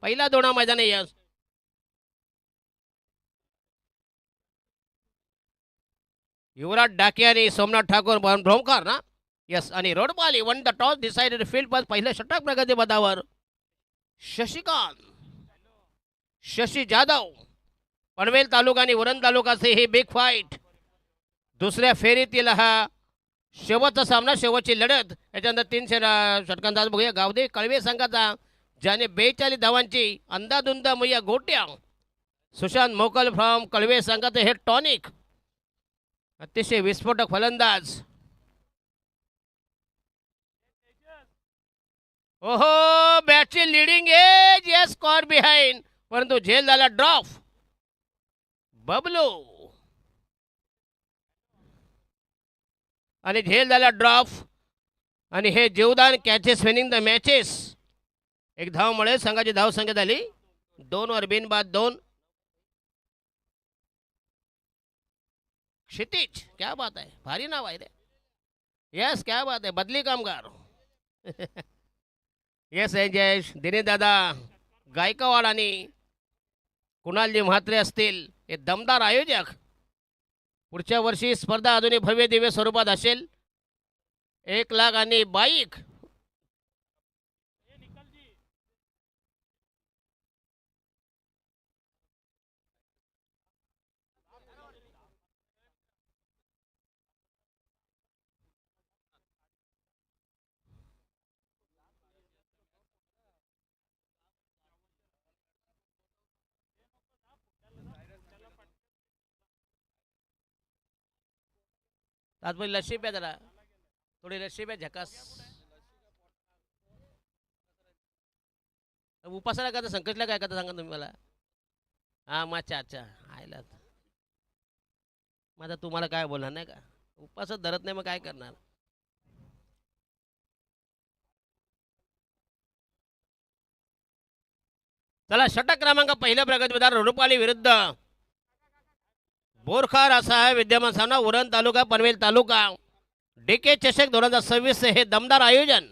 पहिला दोना मैदानी यश. युवराज डाके आणि सोमनाथ ठाकूर भ्रोमकार ना. यस आणि Rodpali won the toss decided field पर पहिलं षटक प्रगती पदावर. शशिकांत शशी जाधव पनवेल तालुका आणि उरण तालुकाचे ही बिग फाईट. दुसऱ्या फेरीतील हा शेवटचा सामना, शेवटची लढत. याच्यानंतर 3 षटकांचा बघूया गावदे कळवे संघाचा, ज्याने 42 धावांची अंदाधुंद मैया गोट्या. सुशांत मोकल फ्रॉम कळवे संघाचे हे टॉनिक, अतिशय विस्फोटक फलंदाज. ओहो, बॅटची leading edge, yes score behind, परंतु झेल झाला ड्रॉप. बबलू आणि झेल झाला ड्रॉप. आणि हे जीवदान कॅचेस विनिंग द मॅचेस. एक धावमुळे संघाची धाव संख्या झाली 2 वर बिनबाद 2. क्षितिज, क्या बात आहे, भारी नाव आहे रे. यस, क्या बात आहे, बदली कामगार. येस जयेश, दिनेश दादा गायकवाड आणि कुणालजी म्हात्रे असतील हे दमदार आयोजक. पुढच्या वर्षी स्पर्धा अजूनही भव्य दिव्य स्वरूपात असेल. 1 लाख आणि बाईक. तात्पुरती लस्सी प्या जरा, थोडी लस्सी प्या, झकास. उपासाला करता, संकटला काय करता सांगा तुम्ही मला. हां माच्छा, अच्छा आयला. माझा तुम्हाला काय बोलणार नाही का, उपासच धरत नाही मग काय करणार. चला, षटक क्रमांक पहिल्या प्रगतीपदार रुडुपाली विरुद्ध बोरखार असा आहे विद्यमान सामना. उरण तालुका पनवेल तालुका. DK चषक 2026 हे दमदार आयोजन.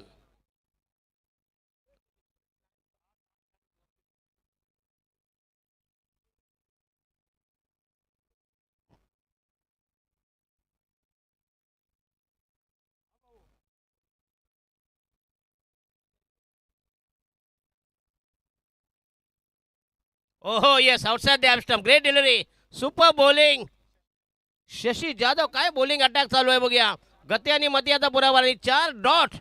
ओहो, yes, outside the app, great delivery, super bowling. Shashi Jadhav, काय बॉलिंग अटॅक चालू आहे बघूया. गती आणि मती आता पुरावा आणि 4 डॉट.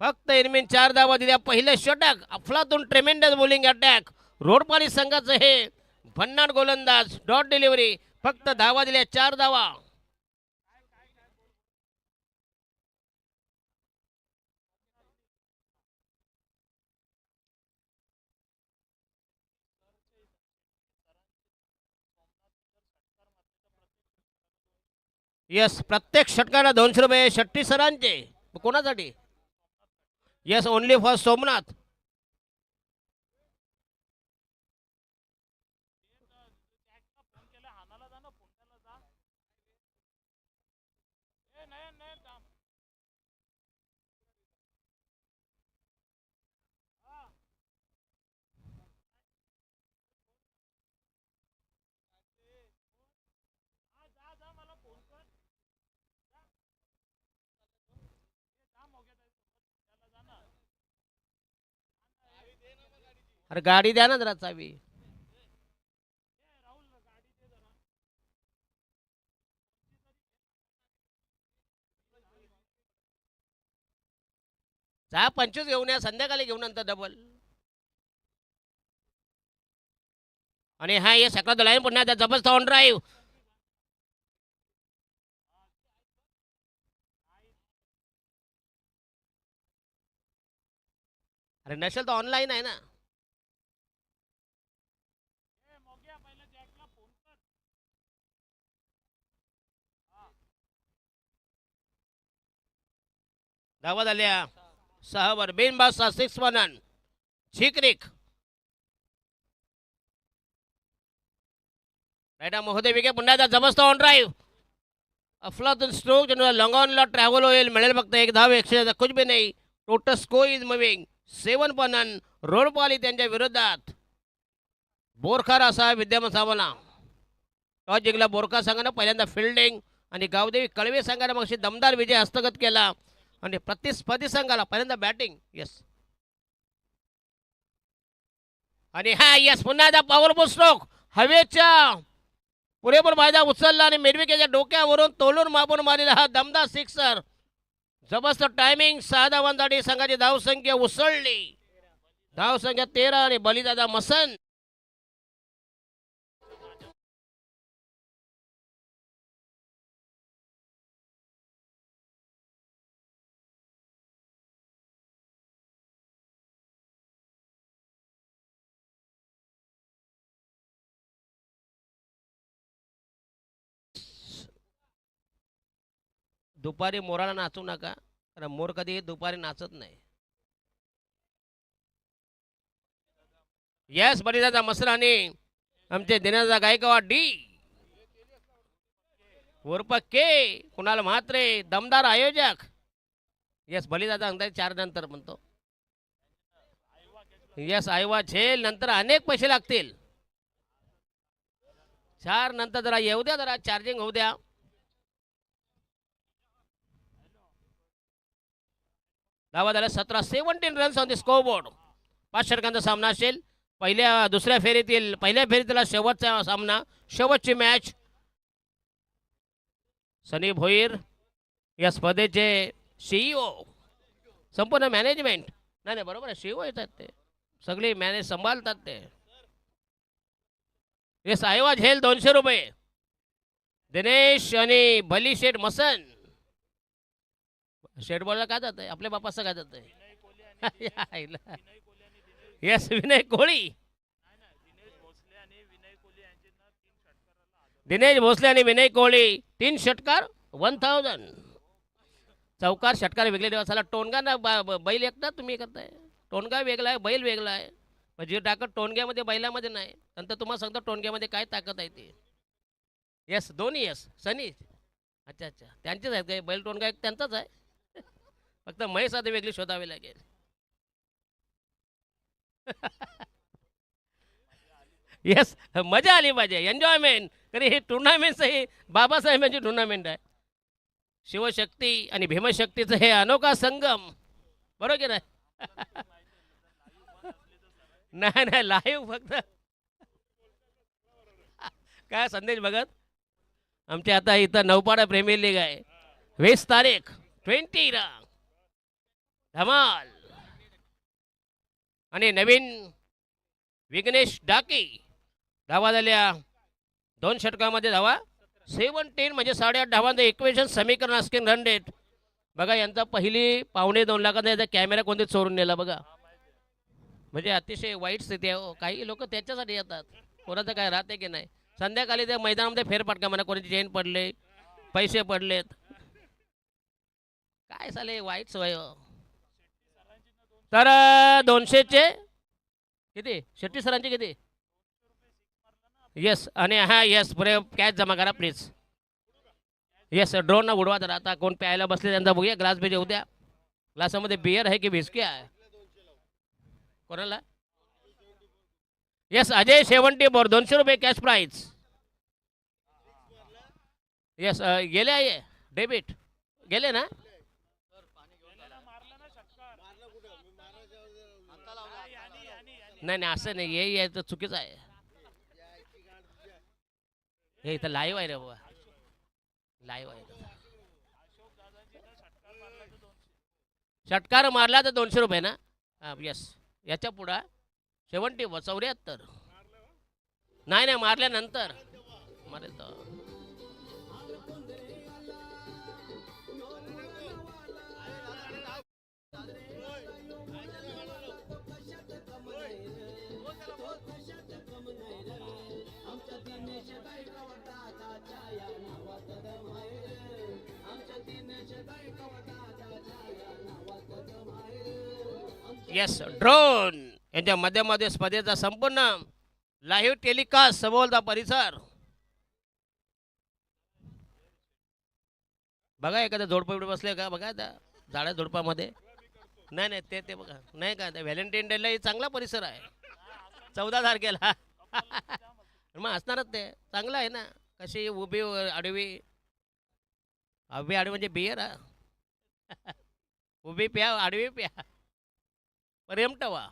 फक्त इरमिन 4 धावा दिल्या. पहिलं षटक अफलातून ट्रेमेंडस बॉलिंग अटॅक. रोडपाली संघाचं हे भन्नाट गोलंदाज, डॉट डिलिव्हरी, फक्त धावा दिल्या 4 धावा. यस, प्रत्येक षटकाला 200 रुपये. शेट्टी सरांचे कोणासाठी? Yes, only for Somnath. अरे गाडी द्या ना जरा चावी. जा 25 घेऊन या, संध्याकाळी घेऊन नंतर डबल. आणि हा ये सकाळ लाईन पुन्हा जबरदस्त ऑन ड्राईव्ह. अरे नसेल तर ऑनलाईन आहे ना. धावा झाल्या 6 वर बिनबाद 6 रन. झिकरिक राईट महोदय विके पुन्हा जबरदस्त ऑन ड्राईव्ह. अफलातून स्ट्रोक लॉंग ऑनला ट्रॅव्हल होईल, मिळेल फक्त 1 धाव. 100 कुछ भी नाही. टोटल स्कोर इज मुव्हिंग सेवन पनन रोडपाली त्यांच्या विरोधात बोरखार असा विद्यमान सामना. टॉस जिंकला बोरखा संघानं. पहिल्यांदा फिल्डिंग आणि गावदेवी कळवे संघाने मग दमदार विजय हस्तगत केला आणि प्रतिस्पर्धी संघाला पहिल्यांदा बॅटिंग. येस आणि हा येस पुन्हा एकदा पॉवरफुल स्ट्रोक हवेच्या पुरेपूर फायदा उचलला आणि मेडविकेच्या डोक्यावरून तोलून मापून मारलेला हा दमदार सिक्सर. जबरदस्त टायमिंग. 6 धावांसाठी संघाची धावसंख्या उसळली. धावसंख्या 13 आणि बलिदादा मसन. दुपारी मोराला नाचू नका कारण मोर कधी दुपारी नाचत नाही. येस बलिदादा मसन आणि आमचे दिनाचा गायकवाड डी उर्फ के कुणाल म्हात्रे दमदार आयोजक. येस बलिदादा अंदाज 4 नंतर म्हणतो. येस आयवा झेल नंतर अनेक पैसे लागतील. 4 नंतर जरा येऊ द्या, जरा चार्जिंग होऊ द्या. धावा झाल्या 17. 17 रन्स ऑन द स्कोरबोर्ड. 5 षटकांचा सामना असेल. दुसऱ्या फेरीतला शेवटचा सामना, शेवटची मॅच. सनी भोईर या स्पर्धेचे CEO, संपूर्ण मॅनेजमेंट. नाही बरोबर आहे, CEO येतात ते सगळे मॅनेज सांभाळतात ते. येस आयवा झेल 200 रुपये. दिनेश आणि भली शेठ मसन. शेठ बॉलला काय जात आहे आपल्या बापाचं काय जात आहे. येस विनय कोळी. दिनेश भोसले आणि विनय कोळी 3 षटकार 1000. चौकार षटकार वेगळे दिवसाला. टोनगा ना बैल एकदा तुम्ही करताय. टोनगा वेगळा आहे, बैल वेगळा आहे. म्हणजे ताकद टोनग्यामध्ये बैलामध्ये नाही. नंतर तुम्हाला सांगतो टोनग्यामध्ये काय ताकद आहे ते. येस दोन्ही येस सनी. अच्छा त्यांचेच आहेत काय बैल. टोनगा एक त्यांचाच आहे. फक्त म्हैस आता वेगळी शोधावी लागेल. येस मजा आली पाहिजे, एन्जॉयमेंट. तरी हे टुर्नामेंट ही बाबासाहेबांची टुर्नामेंट आहे. शिवशक्ती आणि भीमशक्तीचं हे अनोखा संगम. बरोबर आहे. नाही लाईव्ह फक्त काय संदेश बघत. आमचे आता इथं नौपाडा प्रीमियर लीग आहे. 20 तारीख 20 धमाल. आणि नवीन विघ्नेश डाके. धावा झाल्या 2 षटकामध्ये. धावा 17 म्हणजे 8.5 धावांचं इक्वेशन समीकरण असतील. रन रेट बघा यांचा पहिली 1.25 लाखाचा याचा कॅमेरा कोणते चोरून नेला बघा. म्हणजे अतिशय वाईट स्थिती आहे. काही लोक त्याच्यासाठी येतात. कोणाचं काय राहते की नाही. संध्याकाळी त्या मैदानामध्ये फेरफटका म्हणा कोणाची चेन पडले, पैसे पडलेत. काय साले वाईट सवय. तर 200चे किती. शेट्टी सरांचे किती. येस आणि हा येस पुरे कॅश जमा करा प्लीज. येस ड्रोन ना उडवा जरा. आता कोण प्यायला बसले त्यांचा बघूया. ग्लास भेजे उद्या. ग्लासामध्ये बियर आहे की बिस्की आहे कोणाला. येस अजय 74 200 रुपये कॅश प्राइज. येस गेले आहे डेबिट गेले ना. नाही असं नाही. हे तर चुकीचं आहे. हे इथं लाईव्ह आहे रे बाबा. लाईव्ह आहे. षटकार मारला तर 200 रुपये ना. येस याच्या पुढं 74 नाही मारल्यानंतर मारेल तर. येस ड्रोन यांच्या मध्यमध्ये स्पर्धेचा संपूर्ण लाईव्ह टेलिकास्ट सभोवता परिसर. बघा एखाद्या झोडपा बसले का बघा त्या झाडा झोडपामध्ये. नाही नाही ते ते बघा नाही का व्हॅलेंटाईन डेला चांगला परिसर आहे 14 तारखेला. मग असणारच ते चांगलं आहे ना. कशी उभी आडवी उभी आडवी म्हणजे बियर हा. उभी प्या आडवी प्या प्रेम टवा.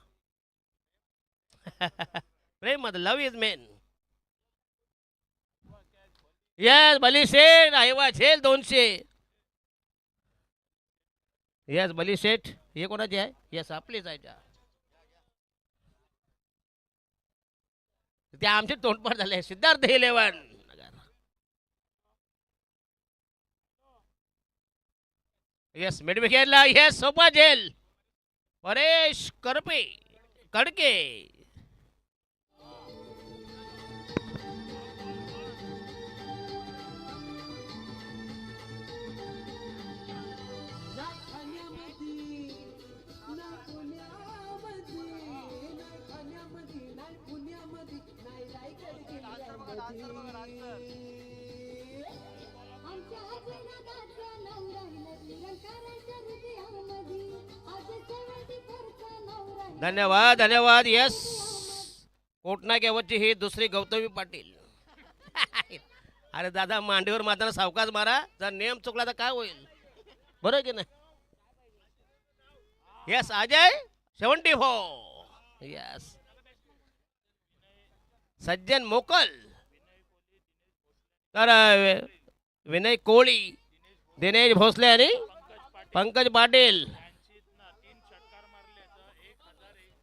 प्रेम मध्ये लव इज मेन. येस बली शेठ आयवा झेल 200. येस बली शेठ हे कोणाची आहे. येस आपलीच आहे त्या आमचे तोंडपाठ झाले सिद्धार्थ 11. येस मिड विकेटला येस सोपा झेल परेश करपे कडके. धन्यवाद धन्यवाद. यस कोटना केवटची ही दुसरी गौतमी पाटील. अरे दादा मांडीवर माताना सावकाश मारा जर नियम चुकला तर काय होईल बरोबर की नाही. यस अजय 74. यस सज्जन मोकल तर विनय कोळी दिनेश भोसले आणि पंकज पाटील.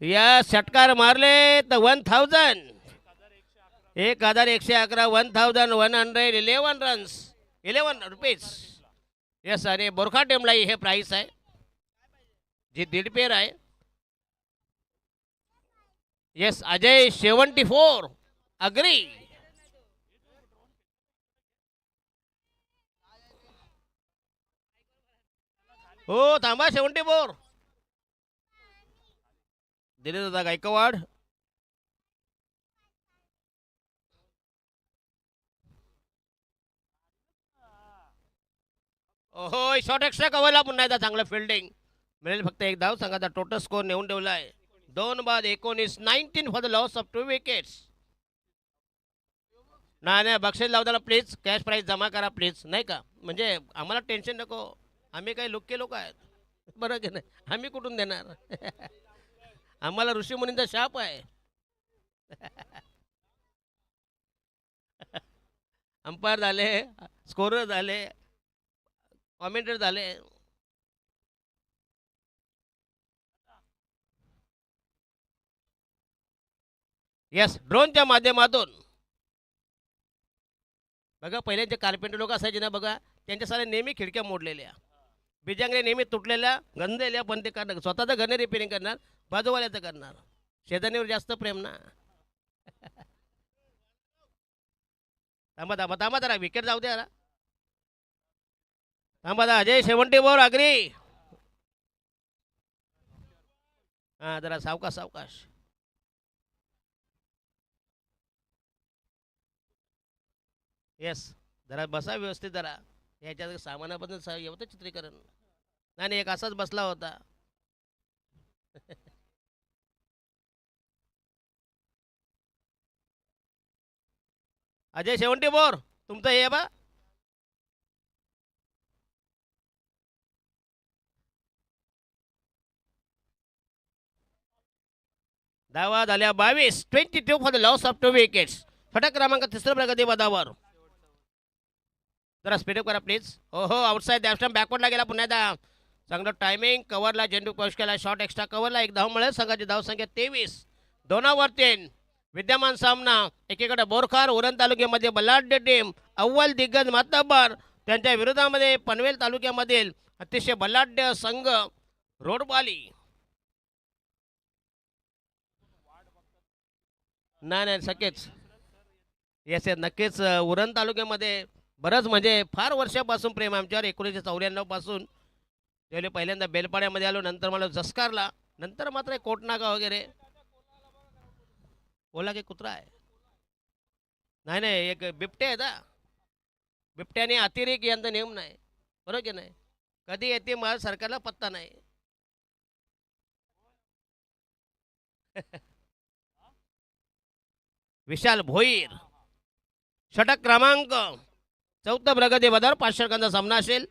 या षटकार मारले तर 1000 1111 1111 रन्स 11 रुपीज. यस आणि बोरखा टीमला हे प्राइस आहे जी 1.5 पेर आहे. Yes Ajay 74 agree. हो थांबा 74 दिनेश दादा गायकवाड. ओहो शॉर्ट एक्स्ट्रा कव्हरला पुन्हा एकदा चांगलं फिल्डिंग मिळेल. फक्त एक धाव संघाचा टोटल स्कोर नेऊन ठेवला आहे 2 बाद 19 19 for the loss of 2 wickets. नाही नाही बक्षीस लावताना प्लीज कॅश प्राईज जमा करा प्लीज नाही का म्हणजे आम्हाला टेन्शन नको. आम्ही काही लुक्के लोक आहेत बरं की नाही. आम्ही कुठून देणार. आम्हाला ऋषीमुनींचा शाप आहे. अंपायर झाले स्कोरर झाले कॉमेंटर झाले. यस ड्रोनच्या माध्यमातून बघा पहिले जे कार्पेंटर लोक असायचे ना बघा त्यांच्या साऱ्या नेहमी खिडक्या मोडलेल्या बिजांगरे नेहमी तुटलेल्या गंजलेल्या पण ते करणार स्वतःचं घर रिपेअरिंग करणार बाजूवाल्याचं करणार. शेजारीवर जास्त प्रेम ना. थांबा थांबा थांबा जरा विकेट जाऊ द्या. थांबा दा अजय 74 अग्री. हां जरा सावकाश सावकाश. येस जरा बसा व्यवस्थित जरा याच्यात सामानाबद्दल येतं चित्रीकरण आणि एक असाच बसला होता. अजय 74 तुमचं हे बा धावा झाल्या 22 22 for the loss of 2 wickets. फटक क्रमांक 3 प्रगती पदावर. जरा स्पीडअप करा प्लीज. हो हो आउटसाईड बॅट्समॅन बॅकवर्डला गेला पुन्हा एकदा चांगलं टायमिंग कव्हरला झेंडू पौश केला शॉर्ट एक्स्ट्रा कव्हरला एक धाव मिळेल. संघाची धावसंख्या 23 2 3. विद्यमान सामना एकीकडे बोरखार उरण तालुक्यामध्ये बलाढ्य टीम अव्वल दिग्गज मातब्बर त्यांच्या विरोधामध्ये पनवेल तालुक्यामधील अतिशय बलाढ्य संघ रोडबाली. नाही नाही शक्यच येस येस नक्कीच उरण तालुक्यामध्ये बरंच म्हणजे फार वर्षापासून प्रेम आमच्यावर 1994 पासून त्यावेळी पहिल्यांदा बेलपाड्यामध्ये आलो नंतर मला जसकारला नंतर मात्र कोटनागा वगैरे. बोला की कुत्रा आहे नाही नाही एक बिबटे आहे ना बिबट्याने अतिरेक यांचा नियम नाही बरोबर की नाही. कधी येते मला सरकारला पत्ता नाही. विशाल भोईर षटक क्रमांक 14 प्रगती पदावर 5 षटकांचा सामना असेल.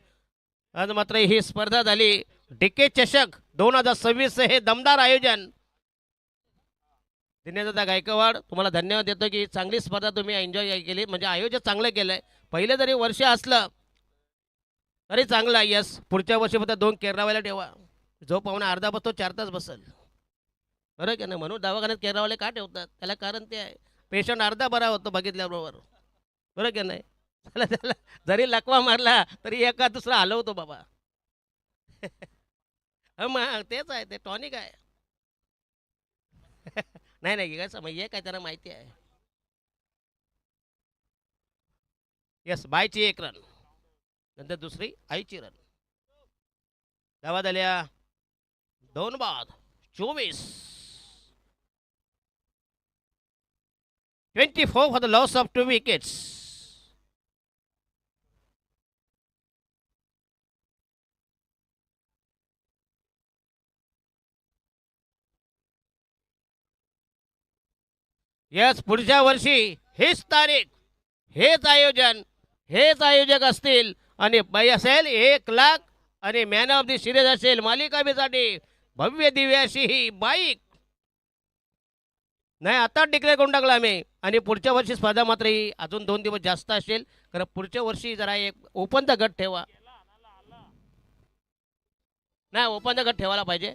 आज मात्र ही स्पर्धा झाली डीके चषक 2026 हे दमदार आयोजन. दिनेशदा गायकवाड तुम्हाला धन्यवाद देतो की चांगली स्पर्धा तुम्ही एन्जॉय केली, म्हणजे आयोजन चांगलं केलंय. पहिलं जरी वर्ष असलं तरी चांगलं आहे. यस, पुढच्या वर्षी फक्त 2 केरळवाल्या ठेवा. जो पाहुणा अर्धा बसतो 4 तास बसल, बरं की नाही? म्हणून दवाखान्यात केरळवाले का ठेवतात? त्याला कारण ते आहे, पेशंट अर्धा बरा होतो बघितल्याबरोबर, बरं की नाही? त्याला त्याला जरी लकवा मारला तरी एका दुसरा हलवतो बाबा. मग तेच आहे, ते टॉनिक आहे. नाही नाही, काय समज हे काय त्याला माहिती आहे. यस, बायची 1 रन, नंतर दुसरी आईची रन. धावा झाल्या 2 बाद 24. 24 for the loss of 2 wickets. Yes, पुढच्या वर्षी हीच तारीख, हेच आयोजन, हेच आयोजक असतील आणि बाई असेल 1 लाख आणि मॅन ऑफ दी सिरीज असेल मालिकाबीसाठी भव्य दिव्य अशी ही बाईक. नाही, आता डिक्लेअर करून टाकला आम्ही. आणि पुढच्या वर्षी स्पर्धा मात्र ही अजून 2 दिवस जास्त असेल, कारण पुढच्या वर्षी जरा एक ओपनचा गट ठेवा. नाही, ओपनचा गट ठेवायला पाहिजे.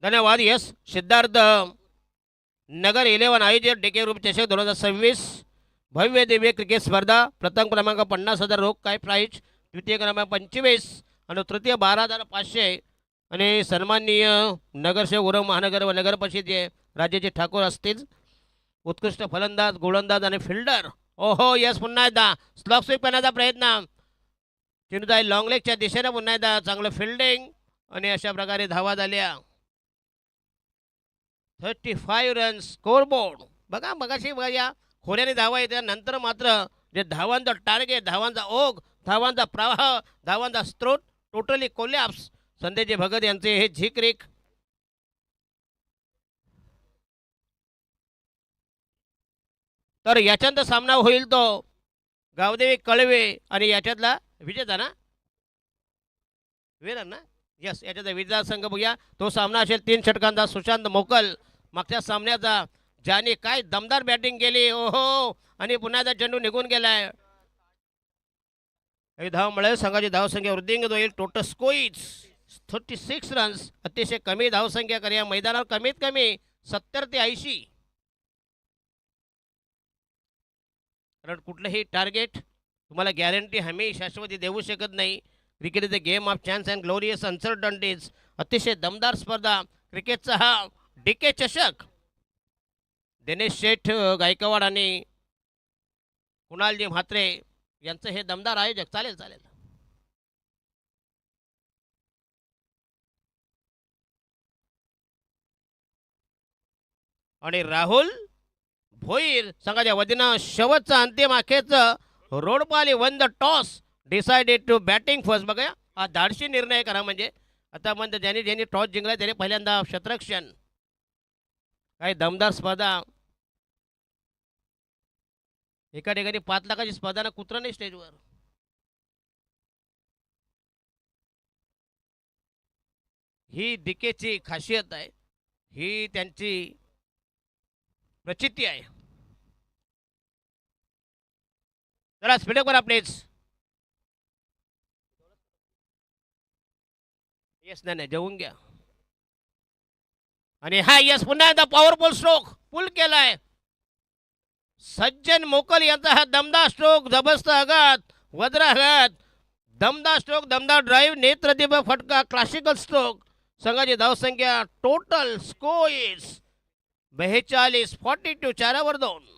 धन्यवाद. यस, सिद्धार्थ नगर 11 आयोजित डीके ग्रुप चषक 2026 भव्य दिव्य क्रिकेट स्पर्धा. प्रथम क्रमांक 50,000 रोख काय प्राईज, द्वितीय क्रमांक 25 आणि तृतीय 12,500. आणि सन्माननीय नगरसेवक उरण महानगर व नगर परिषदेचे राज्याचे ठाकूर असतील. उत्कृष्ट फलंदाज, गोलंदाज आणि फिल्डर. ओहो यस, पुन्हा एकदा स्लॉग स्वीप करण्याचा प्रयत्न. चिनुताई लॉंग लेगच्या दिशेने पुन्हा एकदा चांगलं फिल्डिंग आणि अशा प्रकारे धावा झाल्या. 35 रन्स स्कोरबोर्ड. बघा मगाशी बघा या खोऱ्याने धावा येत्या, नंतर मात्र जे धावांचा टार्गेट, धावांचा ओघ, धावांचा प्रवाह, धावांचा स्त्रोत टोटली कोलॅप्स. संदेजी भगत यांचे हे झिक्रिक. तर याच्यानंतर सामना होईल तो गावदेवी कळवे आणि याच्यातला विजेता ना, विनर ना, यस, याच्यातला विजेता संघ बघूया. तो सामना असेल 3 षटकांचा. सुशांत मोकल मागच्या सामन्याचा, ज्याने काय दमदार बॅटिंग केली. ओहो, आणि पुन्हा एकदा चेंडू निघून गेलाय. धाव मिळेल, संघाची धावसंख्या वृद्धिंगत होईल. Total score is 36 runs. अतिशय कमी धावसंख्या कर या मैदानावर, कमीत कमी 70 ते 80. कारण कुठलंही टार्गेट तुम्हाला गॅरंटी हमी शाश्वती देऊ शकत नाही. Cricket is a game of chance and glorious uncertainties. अतिशय दमदार स्पर्धा. क्रिकेटचा हा डीके चषक दिनेश शेठ गायकवाड आणि कुणालजी म्हात्रे यांचं हे दमदार आयोजक. चालेल चालेल. आणि राहुल भोईर संघाच्या वतीनं शेवटचं अंतिम अखेरचं Rodpali won the toss decided to batting first. बघा हा धाडशी निर्णय करा. म्हणजे आता म्हणतं ज्यांनी ज्यांनी टॉस जिंकला त्याने पहिल्यांदा क्षेत्ररक्षण. काही दमदार स्पर्धा. एका ठिकाणी 5 लाखाची स्पर्धा ना, कुत्रा नाही स्टेजवर. ही दिकेची खासियत आहे, ही त्यांची प्रचिती आहे. जरा स्पीडअप करा प्लीज. येस, नाही जेवून घ्या. आणि हा यस, पुन्हा एकदा पॉवरफुल स्ट्रोक पुल केलाय. सज्जन मोकल यांचा हा दमदार स्ट्रोक, जबरदस्त आघात, वज्राघात, दमदार स्ट्रोक, दमदार ड्राईव्ह, नेत्रदीप फटका, क्लासिकल स्ट्रोक. संघाची धावसंख्या टोटल स्कोर 42, 42, 4 2.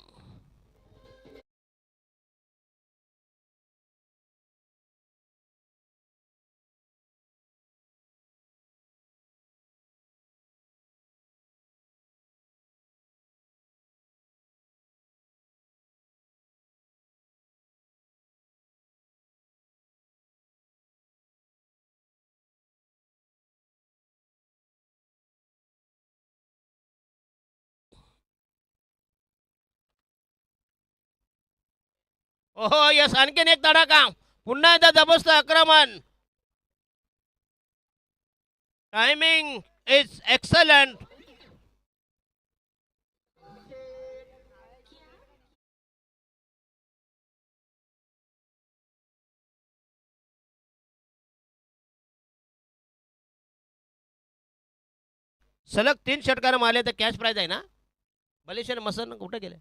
ओहो यस, आणखीन एक तडाखा. पुन्हा एकदा जबरदस्त आक्रमण. Timing is excellent. सलग 3 षटकार मारले तर कॅश प्राइज आहे ना. मलेशियन मसन कुठं गेले,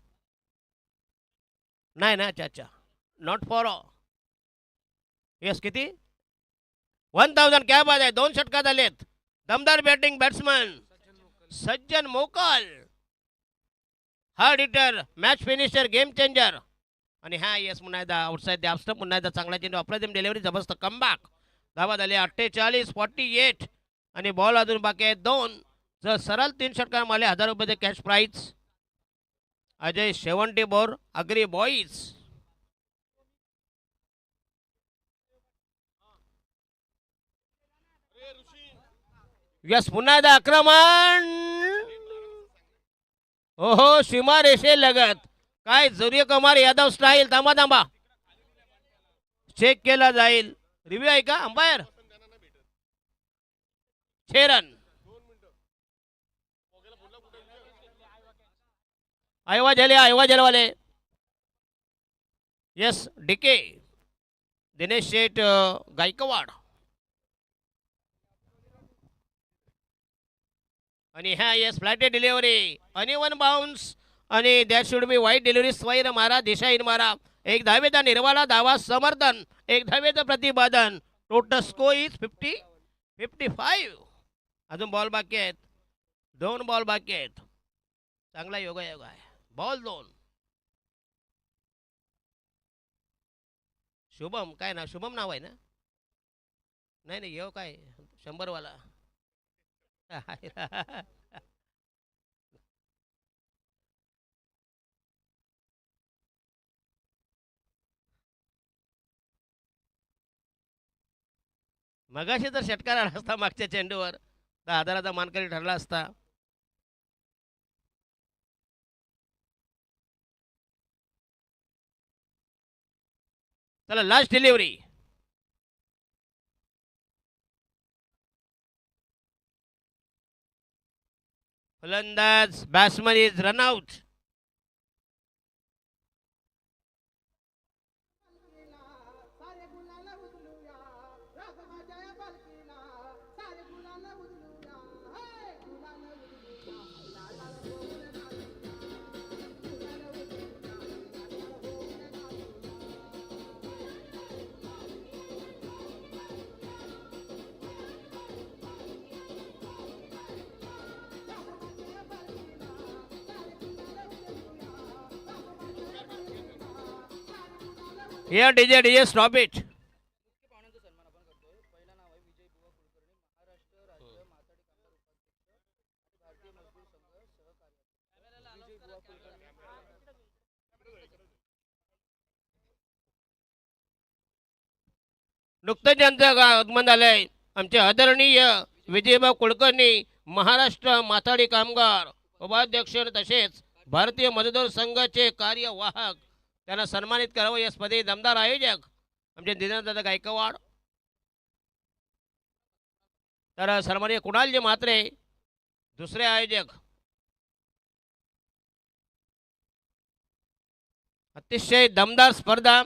नाही ना, अच्छा अच्छा, नॉट फॉर यस. किती 1000. क्या बात आहे. 2 षटकात आलेत. दमदार बॅटिंग बॅट्समन सज्जन मोकल. Hard hitter, match finisher, game changer. आणि हा यस, पुन्हा एकदा आउटसाईड द ऑफ पुन्हा एकदा चांगला चेंडू, अप्रतिम डिलिव्हरी, जबरदस्त कमबॅक. धावा झाले 48, 48. आणि बॉल अजून बाकी आहेत 2. जर सरळ 3 षटकार मारले 1000 रुपये कॅश प्राईज. अजय शेवंटी बोर, अग्री बॉईज. यस, पुन्हा एकदा आक्रमण. ओहो, सीमा रेषे लगत. काय सूर्यकुमार यादव स्टाईल. थांबा थांबा, चेक केला जाईल. रिव्ह्यू आहे का अंपायर. 6 रन. आयवा झाले वाले. यस, डीके दिनेश शेठ गायकवाड. आणि ह्या yes, flat delivery, uneven bounce आणि दॅट शुड बी वाईट डिलिव्हरी स्वैर मारा दिशाहीन मारा. एक धावेचा निर्वाळा धावा समर्थन, एक धावेचं प्रतिपादन. Total score is 55. अजून बॉल बाकी आहेत, 2 बॉल बाकी आहेत. चांगला योगायोग आहे. बॉल 2. शुभम काय ना, शुभम नाव आहे ना? नाही नाही, येऊ काय 100 वाला. मगाशी जर षटकार आला असता मागच्या चेंडूवर तर आधाराचा मानकरी ठरला असता. चला लास्ट डिलिव्हरी. फलंदाज batsman is run out. Here DJ stop it. नुकतंच यांचं आगमन झालंय. आमचे आदरणीय विजयभाऊ कुलकर्णी, महाराष्ट्र माथाडी कामगार उपाध्यक्ष तसेच भारतीय मजदूर संघाचे कार्यवाहक, त्यांना सन्मानित करावं. या स्पर्धेचे दमदार आयोजक आमचे दिनेशदादा गायकवाड. तर सन्माननीय कुणालजी म्हात्रे दुसरे आयोजक. अतिशय दमदार स्पर्धा.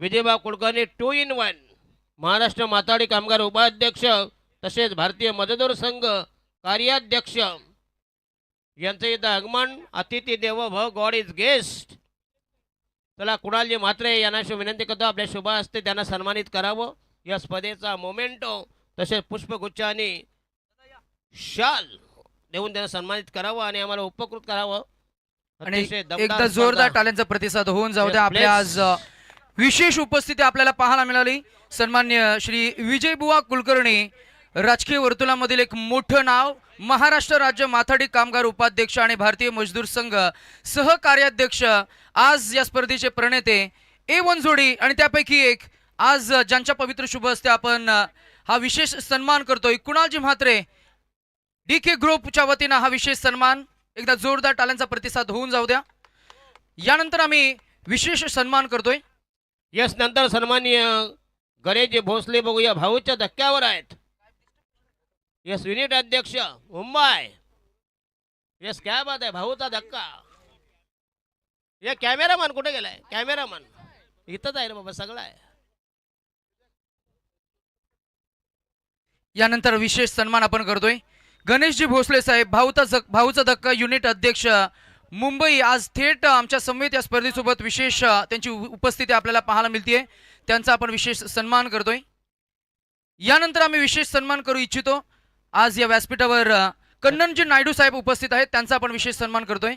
विजयभाऊ कुलकर्णी 2 in 1, महाराष्ट्र माथाडी कामगार उपाध्यक्ष तसेच भारतीय मजदूर संघ कार्याध्यक्ष यांचं इथं आगमन. अतिथी देवो भव, गॉड इज गेस्ट. चला कुणालजी म्हात्रे यांना विनंती करतो आपल्या शुभ हस्ते त्यांना सन्मानित करावं. या स्पर्धेचा मोमेंटो तसेच पुष्पगुच्छ आणि शाल देऊन त्यांना सन्मानित करावं आणि आम्हाला उपकृत करावं. आणि एकदा जोरदार टाळ्यांचा प्रतिसाद होऊन जाऊ द्या. आपल्या आज विशेष उपस्थिती आपल्याला पाहायला मिळाली. सन्मान्य श्री विजयबुवा कुलकर्णी, राजकीय वर्तुळामधील एक मोठं नाव, महाराष्ट्र राज्य माथाडी कामगार उपाध्यक्ष आणि भारतीय मजदूर संघ सहकार्याध्यक्ष, आज या स्पर्धेचे प्रणेते. A1 जोडी आणि त्यापैकी एक आज ज्यांच्या पवित्र शुभ हस्ते आपण हा विशेष सन्मान करतोय, कुणालजी म्हात्रे, DK ग्रुपच्या वतीनं हा विशेष सन्मान. एकदा जोरदार टाळ्यांचा प्रतिसाद होऊन जाऊ द्या. यानंतर आम्ही विशेष सन्मान करतोय. यस, नंतर सन्माननीय गणेशजी भोसले बघूया भाऊच्या धक्क्यावर आहेत. यस, युनिट अध्यक्ष मुंबई. यस, क्या बात आहे, भाऊचा धक्का. या कॅमेरामॅन कुठे गेलाय? कॅमेरामॅन इथंच आहे रे बाबा, सगळं आहे. यानंतर विशेष सन्मान आपण करतोय. गणेशजी भोसले साहेब, भाऊचा धक्का युनिट अध्यक्ष मुंबई, आज थेट आमच्या समवेत या स्पर्धेसोबत विशेष त्यांची उपस्थिती आपल्याला पाहायला मिळते. त्यांचा आपण विशेष सन्मान करतोय. यानंतर आम्ही विशेष सन्मान करू इच्छितो. आज या व्यासपीठावर कन्ननजी नायडू साहेब उपस्थित आहेत, त्यांचा आपण विशेष सन्मान करतोय.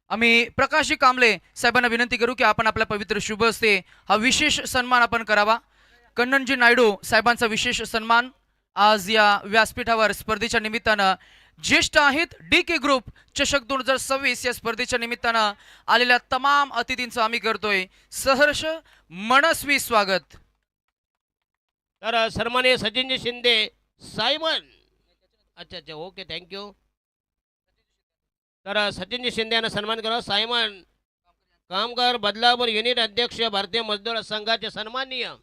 आम्ही प्रकाशजी कांबळे साहेबांना विनंती करू की आपण आपल्या पवित्र शुभ हस्ते हा विशेष सन्मान आपण करावा. कन्ननजी नायडू साहेबांचा विशेष सन्मान आज या व्यासपीठावर स्पर्धेच्या निमित्तानं ज्येष्ठ आहेत. DK ग्रुप चषक 2026 या स्पर्धेच्या निमित्तानं आलेल्या तमाम अतिथींचं आम्ही करतोय सहर्ष मनस्वी स्वागत. तर सन्माननीय सचिनजी शिंदे सायमन. अच्छा ओके, थँक्यू. तर सचिनजी शिंदे यांना सन्मान करा. सायमन कामगार बदलापूर युनिट अध्यक्ष भारतीय मजदूर संघाचे सन्माननीय.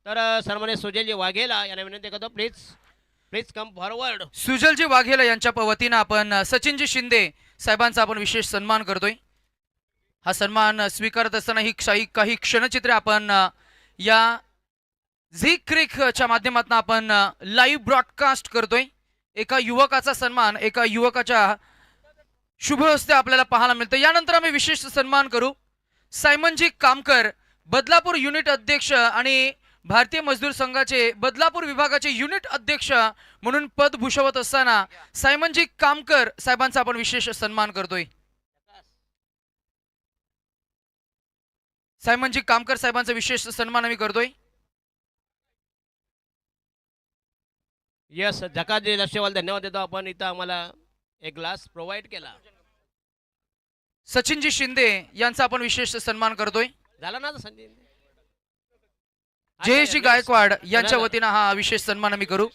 तर सन्माननीय सुजलजी वाघेला यांना विनंती करतो, प्लीज कम फॉरवर्ड. सुजलजी वाघेला यांच्या वतीनं आपण सचिनजी शिंदे साहेबांचा आपण विशेष सन्मान करतोय. हा सन्मान स्वीकारत असताना ही काही क्षणचित्रे आपण या झी क्रिकच्या माध्यमातून आपण लाईव्ह ब्रॉडकास्ट करतोय. एका युवकाचा सन्मान, एका युवकाच्या शुभ हस्ते आपल्याला पाहायला मिळतं. यानंतर आम्ही विशेष सन्मान करू सायमनजी कामकर, बदलापूर युनिट अध्यक्ष आणि भारतीय मजदूर संघाचे बदलापूर विभागाचे युनिट अध्यक्ष म्हणून पद भूषवत असताना सायमनजी कामकर साहेबांचा आपण विशेष सन्मान करतोय. सायमनजी कामकर साहेबांचा विशेष सन्मान आम्ही करतोय. यस झकाजी लक्षवाल धन्यवाद देतो. आपण इथं आम्हाला एक ग्लास प्रोव्हाइड केला. सचिनजी शिंदे यांचा आपण विशेष सन्मान करतोय. झाला ना आता संजय? जयेशजी गायकवाड यांच्या वतीनं हा विशेष सन्मान आम्ही करू.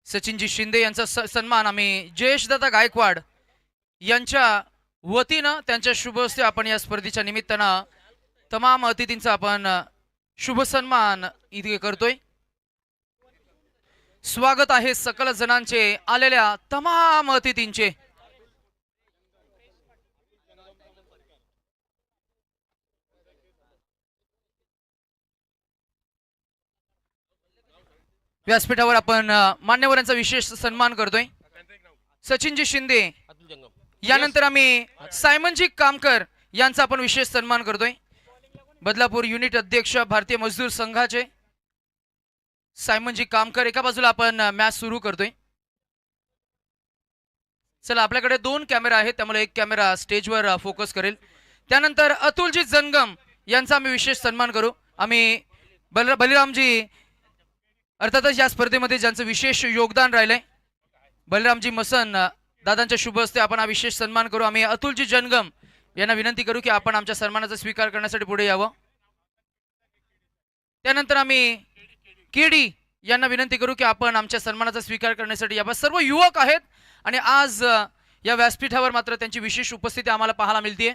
सचिनजी शिंदे यांचा सन्मान आम्ही जयेशदादा गायकवाड यांच्या वतीनं त्यांच्या शुभ हस्ते आपण या स्पर्धेच्या निमित्तानं तमाम अतिथींचा आपण शुभ सन्मान इथे करतोय. स्वागत आहे सकल जणांचे आलेल्या तमाम अतिथींचे. व्यासपीठावर आपण मान्यवरांचा विशेष सन्मान करतोय. सचिनजी शिंदे अतुल जंगम. यानंतर आम्ही सायमनजी कामकर यांचा आपण विशेष सन्मान करतोय. बदलापूर युनिट अध्यक्ष भारतीय मजदूर संघाचे सायमनजी कामकर एका बाजूला आपण मॅच सुरू करतोय. चला आपल्याकडे 2 कॅमेरा आहेत त्यामुळे एक कॅमेरा स्टेजवर फोकस करेल. त्यानंतर अतुलजी जंगम यांचा आम्ही विशेष सन्मान करू. आम्ही बलरामजी अर्थातच या स्पर्धेमध्ये ज्यांचं विशेष योगदान राहिलंय बलरामजी मसन दादांच्या शुभ हस्ते आपण हा विशेष सन्मान करू. आम्ही अतुलजी जंगम यांना विनंती करू की आपण आमच्या सन्मानाचा स्वीकार करण्यासाठी पुढे यावं. त्यानंतर आम्ही केडी यांना विनंती करू की आपण आमच्या सन्मानाचा स्वीकार करण्यासाठी यावं. सर्व युवक आहेत आणि आज या व्यासपीठावर मात्र त्यांची विशेष उपस्थिती आम्हाला पाहायला मिळते.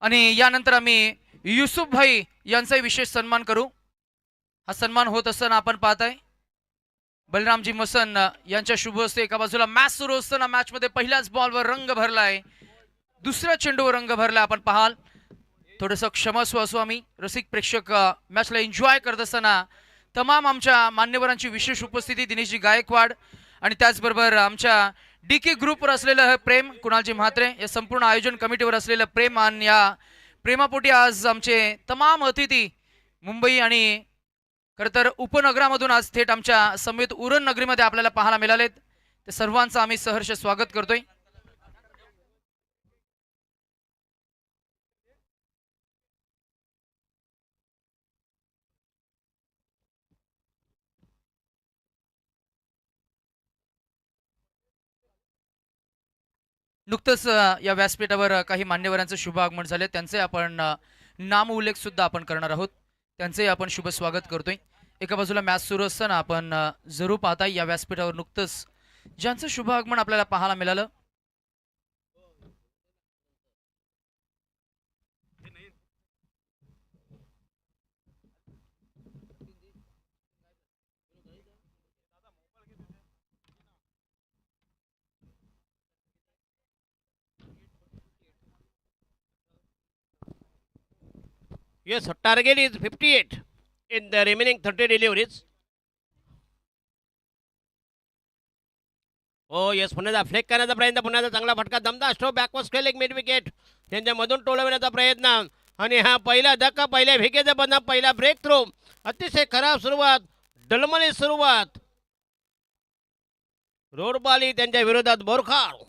आणि यानंतर आम्ही युसुफ भाई यांचाही विशेष सन्मान करू. हा सन्मान होत असताना आपण पाहताय बलरामजी मसन यांच्या शुभ हस्ते एका बाजूला मॅच सुरू असताना मॅच मध्ये पहिल्याच बॉलवर रंग भरलाय, दुसऱ्या चेंडूवर रंग भरलाय. आपण पाहाल थोडंसं क्षमस्व असू आम्ही रसिक प्रेक्षक मॅचला एन्जॉय करत असताना तमाम आमच्या मान्यवरांची विशेष उपस्थिती दिनेशजी गायकवाड आणि त्याचबरोबर आमच्या डीके ग्रुपवर असलेलं प्रेम, कुणालजी म्हात्रे या संपूर्ण आयोजन कमिटीवर असलेलं प्रेम आणि या प्रेमापोटी आज आमचे तमाम अतिथी मुंबई आणि खरं तर उपनगरामधून आज थेट आमच्या समेत उरण नगरीमध्ये आपल्याला पाहायला मिळालेत. ते सर्वांचं आम्ही सहर्ष स्वागत करतोय. नुकतंच या व्यासपीठावर काही मान्यवरांचं शुभ आगमन झाले, त्यांचे आपण नाम उल्लेख सुद्धा आपण करणार आहोत. त्यांचे आपण शुभ स्वागत करतोय. एका बाजूला मॅच सुरू असताना आपण जरूर पाहताय या व्यासपीठावर नुकतंच ज्यांचं शुभ आगमन आपल्याला पाहायला मिळालं. Yes, target is 58 in the remaining 30 deliveries. हो येस, पुन्हा फ्लेक करण्याचा प्रयत्न, पुन्हा चांगला फटका, दमदार स्ट्रोक, बॅकवर्ड स्केल, एक मिड विकेट त्यांच्यामधून टोलवण्याचा प्रयत्न. आणि हा पहिला धक्का, पहिल्या विकेटचा बंद, पहिला ब्रेक थ्रो. अतिशय खराब सुरुवात, डलमली सुरुवात. रोडबाली त्यांच्या विरोधात बोरखार.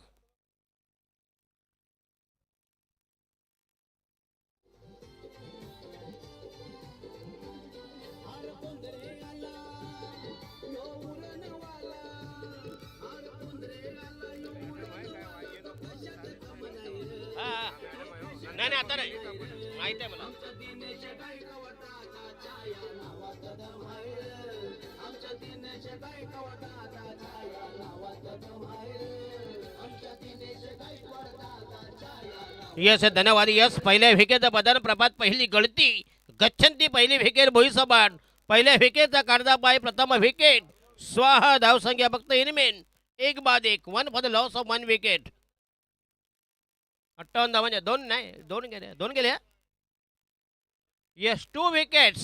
नाही नाही आता नाही, माहित आहे मला. यस धन्यवाद. यस पहिल्या विकेटचा बदल, प्रभात पहिली गळती, गच्छंती पहिली विकेट, भोईसपाट पहिल्या विकेटचा काढता पाय, प्रथम विकेट, स्वाहा. धावसंख्या फक्त इनमेन 1-1, 1 for the loss of 1 wicket. 58 धावांच्या, 2 नाही 2 गेल्या. Yes 2 wickets.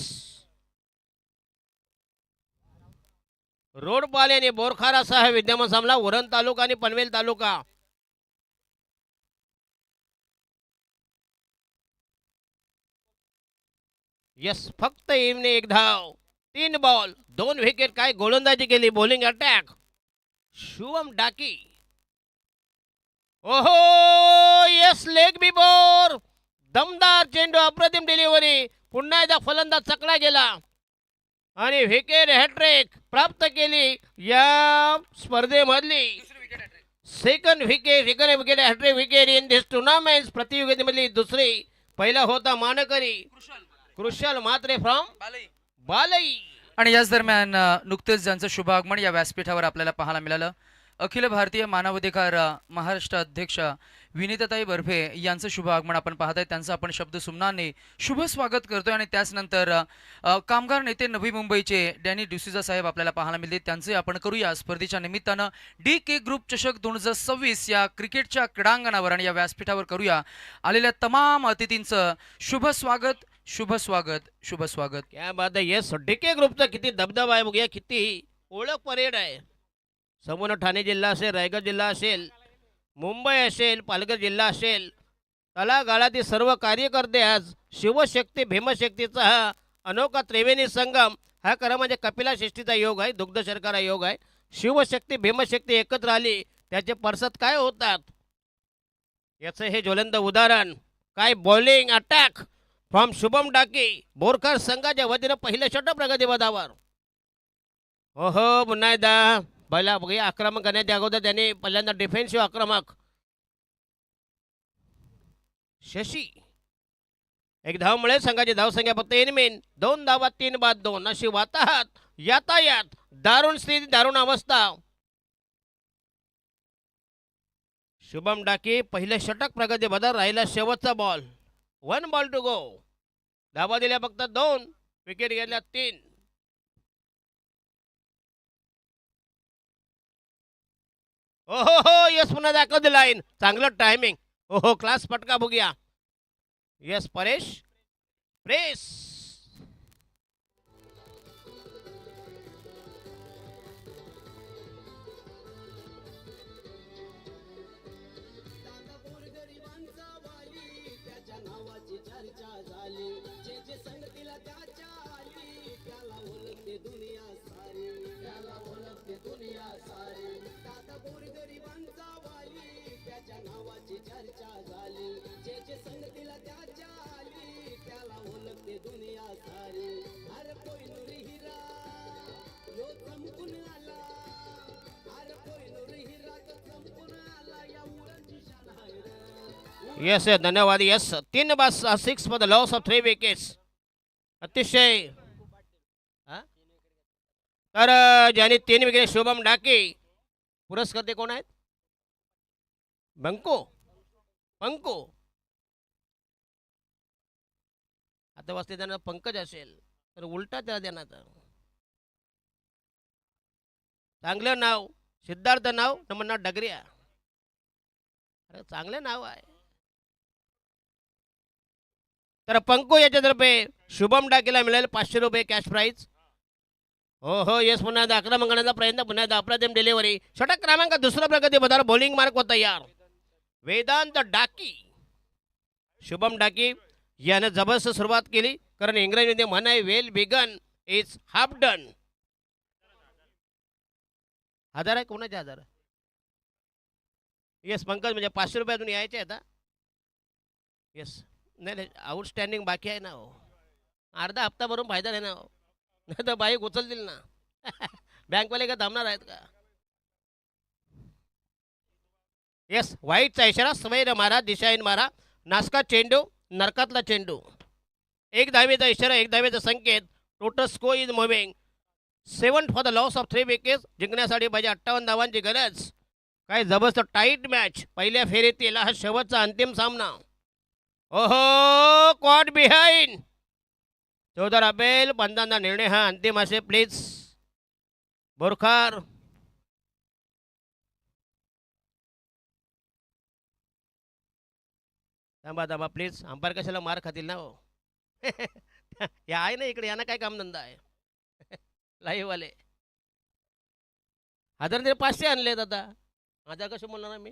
रोडपाल आणि बोरखार असा हा विद्यमान सामना उरण तालुका आणि पनवेल तालुका. यस, फक्त इमने एक धाव, 3 बॉल 2 विकेट. काय गोलंदाजी केली, बॉलिंग अटॅक. शुभम डाकी. ओहो, यस, लेग बिफोर. दमदार चेंडू, अप्रतिम डिलिव्हरी. पुन्हा एकदा फलंदाज चकला गेला आणि विकेट हॅट्रिक प्राप्त केली या स्पर्धेमधली. Second wicket hattrick wicket in this tournament. प्रतियोगितेमधली दुसरी. पहिला होता मानकरी कृषल म्हात्रे फ्रॉम बालई. आणि याच दरम्यान नुकतेच ज्यांचं शुभ आगमन या व्यासपीठावर आपल्याला पाहायला मिळालं, अखिल भारतीय मानवाधिकार महाराष्ट्र अध्यक्ष विनीताताई बर्फे यांचं शुभ आगमन आपण पाहत आहे. त्यांचं आपण शब्द सुमनाने शुभ स्वागत करतोय. आणि त्याच नंतर कामगार नेते नवी मुंबईचे डॅनी डिसूजा साहेब आपल्याला पाहायला मिळते, त्यांचे आपण करूया स्पर्धेच्या निमित्तानं DK ग्रुप चषक 2026 या क्रिकेटच्या क्रीडांगणावर आणि या व्यासपीठावर करूया आलेल्या तमाम अतिथींचं शुभ स्वागत, शुभ स्वागत, शुभ स्वागत. क्या बात आहे. येस, DK ग्रुपचा किती दबदबा आहे बघूया, किती ओळख परेड आहे. संपूर्ण ठाणे जिल्हा असेल, रायगड जिल्हा असेल, मुंबई असेल, पालघर जिल्हा असेल, तळागाळातील सर्व कार्यकर्ते आज शिवशक्ती भीमशक्तीचा हा अनोखा त्रिवेणी संगम हा खरं म्हणजे कपिला षष्ठीचा योग आहे, दुग्ध शर्करा योग आहे. शिवशक्ती भीमशक्ती एकत्र आली, त्याचे परसत काय होतात याचं हे ज्वलंत उदाहरण. काय bowling attack from Shubham Daki. Borkar संघाच्या वतीनं पहिलं षटक प्रगतीपथावर. ओहो, पुन्हा एकदा पहिला बघूया आक्रमक करण्याच्या अगोदर त्यांनी पहिल्यांदा डिफेन्सिव्ह आक्रमक शशी. एक धावमुळे संघाची धावसंख्या फक्त 3 मेन, 2 धावा 3 बाद 2 अशी वाताहत यातायात. दारुण स्थिती, दारुण अवस्था. शुभम डाकी पहिलं षटक प्रगतीपथावर. राहिला शेवटचा बॉल. 1 ball to go. धावा दिल्या फक्त 2, विकेट घेतल्या 3. ओहो हो, यस, पुन्हा दाखव लाईन. चांगलं टायमिंग. ओहो, क्लास पटका बघूया. Yes, Paresh press. येस, धन्यवाद. येस, 3 बाद 6 for the loss of 3 wickets. अतिशय हा? तर ज्याने 3 विकेट शुभम डाके. पुरस्कर्ते कोण आहेत? बंको पंको. आता वाचते त्यांना पंकज असेल तर उलटा त्याला देण्यात. चांगलं नाव, सिद्धार्थ नाव, नमन्ना डगरिया. अरे चांगलं नाव आहे. तर पंको याच्यातर्फे शुभम डाकेला मिळेल 500 रुपये कॅश प्राईज. हो हो, येस, पुन्हा एकदा आक्रमण करण्याचा प्रयत्न, पुन्हा एकदा अप्रतिम डिलिव्हरी. षटक क्रमांक 2 प्रगतीपथावर. बॉलिंग मार्क वर तयार. वेदांत डाकी. शुभम डाकी यानं जबरदस्त सुरुवात केली, कारण इंग्रजीमध्ये म्हण आहे, well begun is half done. 1000 आहे, कोणाचे 1000? येस, पंकज म्हणजे 500 रुपये अजून यायचे आता. येस, नाही नाही, आउटस्टँडिंग बाकी आहे ना हो. अर्धा हप्ता भरून फायदा नाही ना हो, नाही तर बाईक उचलतील ना. बँकवाले का थांबणार आहेत का? येस, व्हाईटचा इशारा. सवैर मारा, दिशाहीन मारा. नासका चेंडू, नरकातला चेंडू. 1 धावेचा इशारा, 1 धावेचा संकेत. Total score is moving 7 for the loss of 3 wickets. जिंकण्यासाठी पाहिजे 58 धावांची गरज. काय जबरदस्त टाईट मॅच. पहिल्या फेरीतील हा शेवटचा अंतिम सामना. ओहो, कॉट बिहाइंड. 14 अपेल. पंधांचा निर्णय हा अंतिम असे. प्लीज बोरखार. थांबा थांबा प्लीज. अंपायर कशाला मार खातील ना हो. या आहे ना इकडे, यांना काय कामधंदा आहे. लाईव्ह वाले. हजार ते 500 आणलेत आता. हजार कसे बोलणार मी?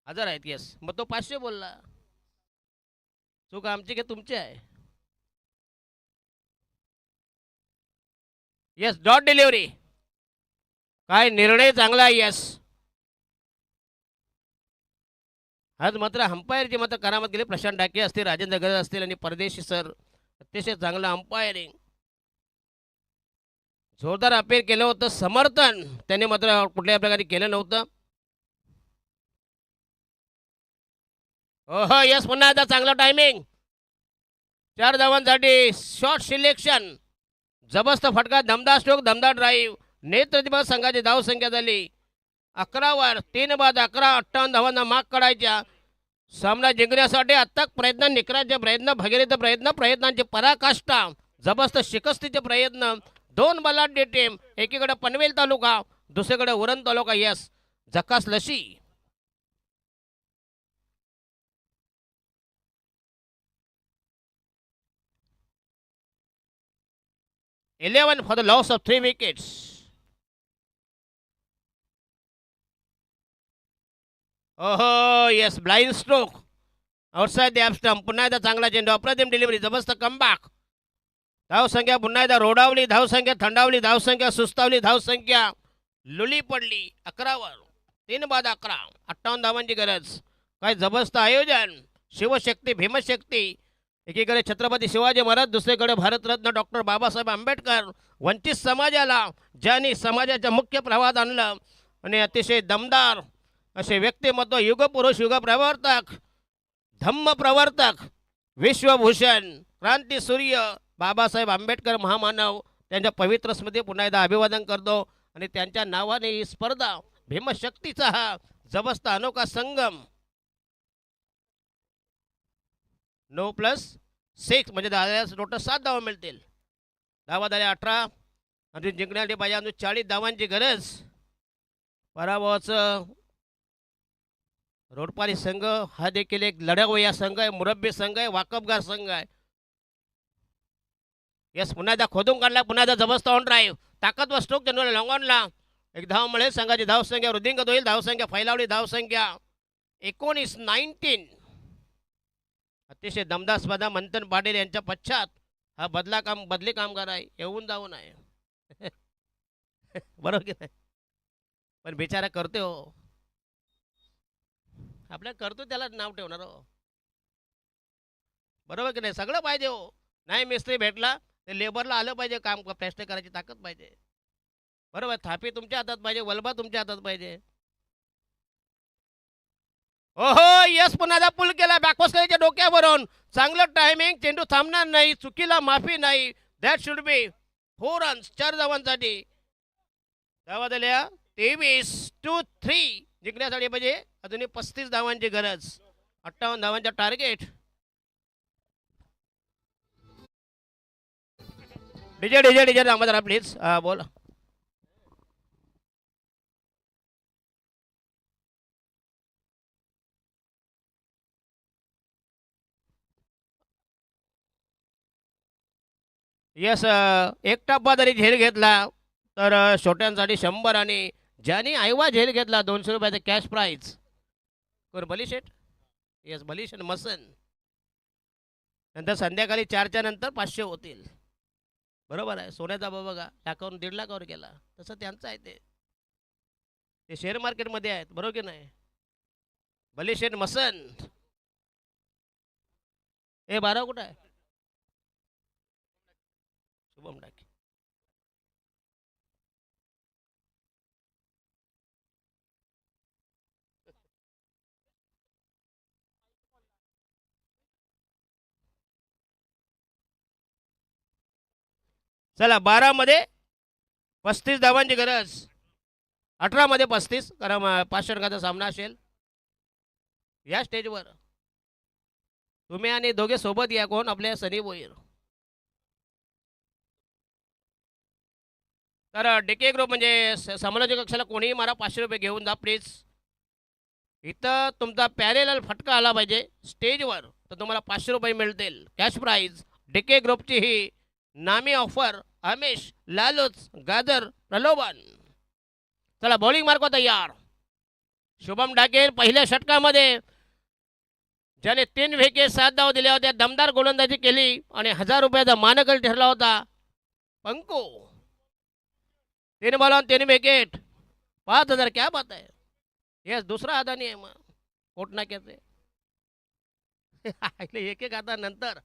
हजार आहेत. येस. मग तो 500 बोलला. चूक आमची की तुमची आहे? Yes, dot delivery. काय निर्णय चांगला आहे. येस. आज मात्र अंपायरची मात्र करामत गेली. प्रशांत डाके असतील, राजेंद्र गरज असतील आणि परदेशी सर. अतिशय चांगलं अंपायरिंग. जोरदार अपील केलं होतं. समर्थन त्याने मात्र कुठल्याही प्रकारे केलं नव्हतं. हो यस, पुन्हा एकदा चांगलं टायमिंग. 4 धावांसाठी short selection. जबरदस्त फटका, दमदार स्ट्रोक, दमदार ड्राईव्ह. नेतृत्व संघाची धावसंख्या झाली 11 3 बाद 11. 58 धावांना माग काढायच्या. सामना जिंकण्यासाठी अथक प्रयत्न, निकराचे प्रयत्न, भगीरथ प्रयत्न, प्रयत्नांची पराकाष्ठा, जबरदस्त शिकस्तीचे प्रयत्न. 2 बलाढ्य टीम. एकीकडे पनवेल तालुका, दुसरीकडे उरण तालुका. यस, झकास लशी. 11 for the loss of 3 wickets. ओहो yes, blind stroke outside the app stump. पुन्हा एकदा चांगला चेंडू, अप्रतिम डिलिव्हरी, जबरदस्त कमबॅक. धावसंख्या पुन्हा एकदा रोडावली, धावसंख्या थंडावली, धावसंख्या सुस्तावली, धावसंख्या लुली पडली 11 3 बाद 11. 58 धावांची गरज. काय जबरदस्त आयोजन. शिवशक्ती, भीमशक्ती. एकीकडे छत्रपती शिवाजी महाराज, दुसरीकडे भारतरत्न डॉक्टर बाबासाहेब आंबेडकर. वंचित समाजाला ज्यांनी समाजाच्या मुख्य प्रवाहात आणलं आणि अतिशय दमदार असे व्यक्तिमत्व, युगपुरुष, युगप्रवर्तक, धम्मप्रवर्तक, विश्वभूषण, क्रांतीसूर्य बाबासाहेब आंबेडकर महामानव. त्यांच्या पवित्र स्मृती पुन्हा एकदा अभिवादन करतो आणि त्यांच्या नावाने ही स्पर्धा, भीमशक्तीचा हा जबरदस्त अनोखा संगम. 9+6 म्हणजे टोटल 7 धावा मिळतील. धावा झाल्या 18. अजून जिंकण्यासाठी पाहिजे अजून 40 धावांची गरज. पराभवाचं रोडपाली संघ हा देखील एक लढवय्या संघ आहे, मुरब्बी संघ आहे, वाकबगार संघ आहे. यस, पुन्हा एकदा खोदून काढला, पुन्हा एकदा जबरदस्त ऑन ड्राईव्ह, ताकदवर स्ट्रोक, चेंडूला लॉंग ऑनला. एक धाव मिळेल. संघाची धावसंख्या वृद्धिंगत होईल. धावसंख्या फैलावली, धावसंख्या 19. अतिशय दमदार स्पर्धा. मंथन पाटील यांच्या पश्चात हा बदली कामगार आहे. येऊन जाऊन आहे. बरोबर की नाही? पण बिचारा करते हो, आपल्या करतो त्याला नाव ठेवणार हो. बरोबर की नाही? सगळं पाहिजे हो. नाही मिस्त्री भेटला तर लेबरला आलं पाहिजे, काम प्लॅस्टर करायची ताकद पाहिजे. बरोबर. थापी तुमच्या हातात पाहिजे, वलबा तुमच्या हातात पाहिजे. ओहो यस, पुन्हा पुल केला बॅकवर्ड डोक्यावरून. चांगलं टायमिंग. चेंडू थांबणार नाही, चुकीला माफी नाही. That should be 4 runs. 4 धावांसाठी. धावा झाल्या 23-3. जिंकण्यासाठी पाहिजे अजूनही 35 धावांची गरज. 58 धावांचा टार्गेट. डीजे थांबा जरा प्लीज. हा बोला. यस, एक टप्पा जरी झेल घेतला तर छोट्यांसाठी 100 आणि ज्यांनी आयवा झेल घेतला 200 रुपयाचा कॅश प्राईज. कोण? बलीशेठ. येस, बलीश आणि मसन. नंतर संध्याकाळी 4च्या नंतर 500 होतील. बरोबर आहे. सोन्याचा भाव बघा, लाखावरून 1.5 लाखावर गेला. तसं त्यांचं आहे ते शेअर मार्केटमध्ये आहेत. बरोबर की नाही? बलीशेठ, मसन. हे 12 कुठं आहे? शुभम डाके. चला, 12 मध्ये 35 धावांची गरज. 18 मध्ये 35, कारण 5 षटकांचा सामना असेल. या स्टेजवर तुम्ही आणि दोघे सोबत या. कोण? आपल्या सनी भोईर. तर डीके ग्रुप म्हणजे समालोचक कक्षाला कोणीही मारा, 500 रुपये घेऊन जा प्लीज. इथं तुमचा पॅरेलल फटका आला पाहिजे स्टेजवर, तर तुम्हाला 500 रुपये मिळतील कॅश प्राईज. डीके ग्रुपची ही नामी ऑफर अमेश लालूच गाजर प्रलोभन. चला बॉलिंग मार्क तयार. शुभम डाके पहिल्या षटकामध्ये ज्याने 3 विकेट 7 धावा दिल्या होत्या, दमदार गोलंदाजी केली आणि ₹1000 मानकरी ठरला होता. Panku 3 ball 3 wicket 5000. क्या बात आहे. येस दुसरा अदानी आहे मग कोट नाक्याचे. एक एक आता नंतर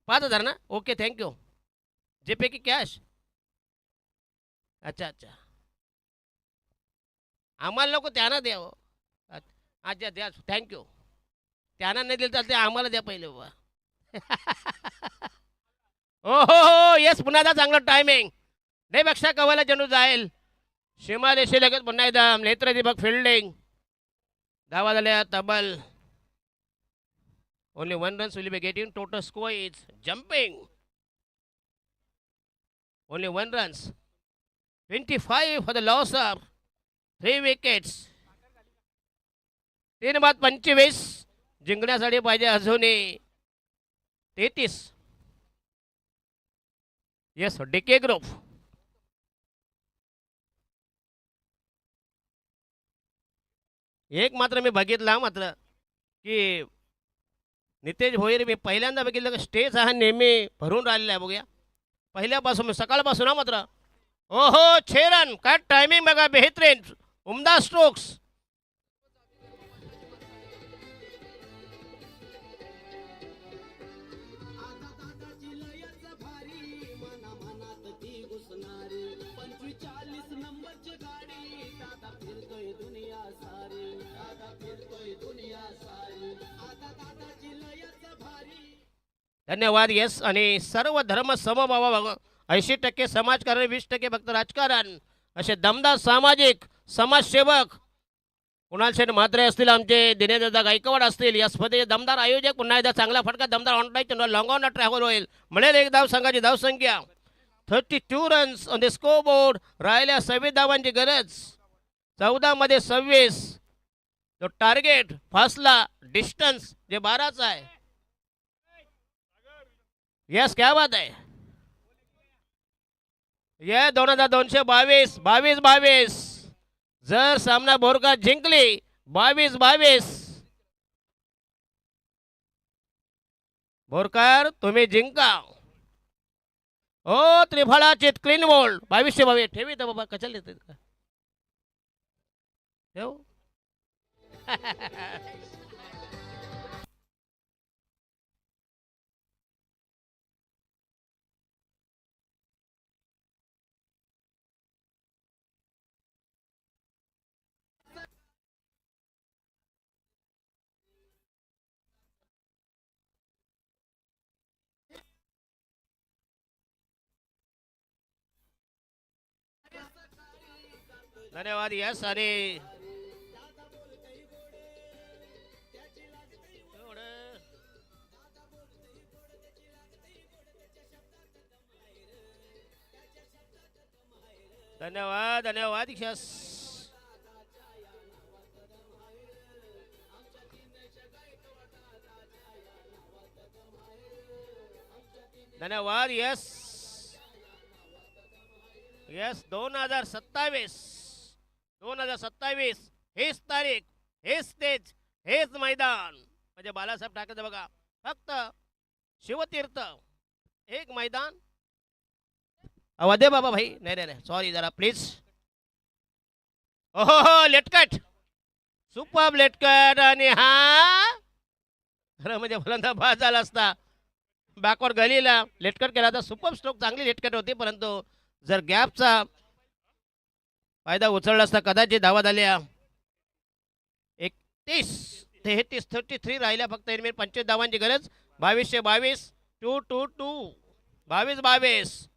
5000 ना. Okay thank you. जीपे की कॅश. अच्छा अच्छा आम्हाला नको त्यांना द्यावं. अच्छा द्या थँक्यू. त्यांना नाही दिलं तर ते आम्हाला द्या पहिले बाबा. हो हो हो येस पुन्हा एकदा चांगलं टायमिंग. पेक्षा कवायला चेंडू जाईल. सीमा रेषे लगेच पुन्हा एकदा नेत्रदीपक फिल्डिंग. धावा झाल्या तब्बल. Only 1 runs will be getting. Total score is jumping. Only 1 runs. 25 for the loss of 3 wickets. 3 बाद 25 जिंकण्यासाठी पाहिजे अजूनही 33. Yes DK group. एक मात्र मी बघितला मात्र की नितेश भोईर मी पहिल्यांदा बघितलं की स्टेज हा नेहमी भरून राहिलेला आहे. बघूया पहिल्यापासून सकाळपासून हा मात्र. ओहो 6 रन. काय टायमिंग बघा बेहतरीन. उमदा स्ट्रोक्स. धन्यवाद. येस आणि सर्व धर्म समभाव 80% समाजकारण 20% फक्त राजकारण असे दमदार सामाजिक समाजसेवक कुणाल शेठ म्हात्रे असतील, आमचे दिनेशदादा गायकवाड असतील, या स्पर्धेचे दमदार आयोजक. पुन्हा एकदा चांगला फटका दमदार ऑनलाईन लॉंग ऑन ट्रॅव्हल होईल. मिळेल एक धाव. संघाची धावसंख्या 32 runs on the score board. राहिल्या 26 धावांची गरज. 14 मध्ये 26. जो टार्गेट फासला डिस्टन्स जे 12चा आहे. यस क्या बात आहे. ये 2222 22-22. जर सामना बोरकर जिंकली 22-22. बोरकर तुम्ही जिंका. ओ त्रिफळाचित क्लीन बोल्ड 22-22. ठेवी तर बाबा कशाला येते ठेव. धन्यवाद. यस आणि धन्यवाद धन्यवाद. यस धन्यवाद. यस यस 2027 हेच तारीख हेच स्टेज हेच मैदान म्हणजे बालासाहेब ठाकरे. बघा फक्त शिवतीर्थ एक मैदान. अवधे बाबा भाई नाही नाही नाही सॉरी जरा प्लीज. ओहो हो लेटकट सुपर लेटकट. आणि हा खरं म्हणजे फलंदा बाद झाला असता. बॅकवर गलीला लेटकट केला तर सुपर स्ट्रोक चांगली लेटकट होती. परंतु जर गॅपचा फायदा उचलला असता कदाचित धावा झाल्या 31 33 राहिल्या फक्त. 25 धावांची गरज. 22-22 2-2-2 22-22.